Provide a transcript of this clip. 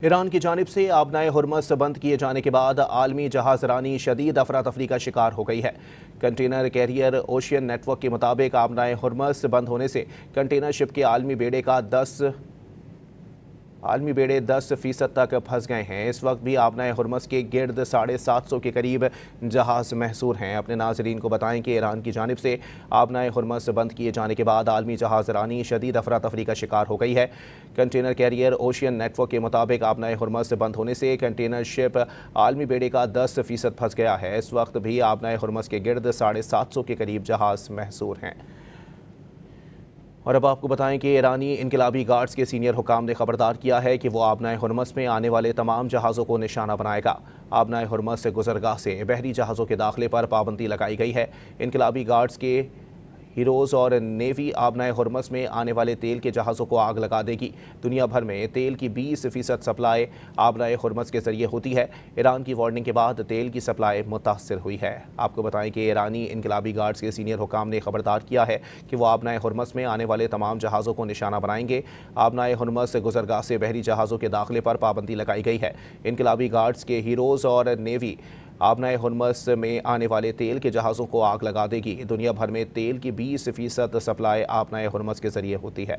ایران کی جانب سے آبنائے ہرمز بند کیے جانے کے بعد عالمی جہاز رانی شدید افراتفری کا شکار ہو گئی ہے۔ Container carrier Ocean Network کے مطابق آبنائے ہرمز بند ہونے سے کنٹینر شپ کے عالمی بیڑے 10% تک پھنس گئے ہیں۔ اس وقت بھی آبنائے ہرمز کے گرد 750 کے قریب جہاز محصور ہیں۔ اپنے ناظرین کو بتائیں کہ ایران کی جانب سے آبنائے ہرمز بند کیے جانے کے بعد عالمی جہاز رانی شدید افراتفری کا شکار ہو گئی ہے۔ Container carrier Ocean Network کے مطابق آبنائے ہرمز بند ہونے سے کنٹینر شپ عالمی بیڑے کا 10% پھنس گیا ہے۔ اس وقت بھی آبنائے ہرمز کے گرد 750 کے قریب جہاز محصور ہیں۔ اور اب آپ کو بتائیں کہ ایرانی انقلابی گارڈز کے سینئر حکام نے خبردار کیا ہے کہ وہ آبنائے ہرمز میں آنے والے تمام جہازوں کو نشانہ بنائے گا۔ آبنائے ہرمز سے گزرگاہ سے بحری جہازوں کے داخلے پر پابندی لگائی گئی ہے۔ انقلابی گارڈز کے ہیروز اور نیوی آبنائے ہرمز میں آنے والے تیل کے جہازوں کو آگ لگا دے گی۔ دنیا بھر میں تیل کی 20% سپلائی آبنائے ہرمز کے ذریعے ہوتی ہے۔ ایران کی وارننگ کے بعد تیل کی سپلائی متاثر ہوئی ہے۔ آپ کو بتائیں کہ ایرانی انقلابی گارڈز کے سینئر حکام نے خبردار کیا ہے کہ وہ آبنائے ہرمز میں آنے والے تمام جہازوں کو نشانہ بنائیں گے۔ آبنائے ہرمز سے گزرگاہ سے بحری جہازوں کے داخلے پر پابندی لگائی گئی ہے۔ انقلابی گارڈز کے ہیروز اور نیوی آبنائے ہرمز میں آنے والے تیل کے جہازوں کو آگ لگا دے گی۔ دنیا بھر میں تیل کی 20% سپلائی آبنائے ہرمز کے ذریعے ہوتی ہے۔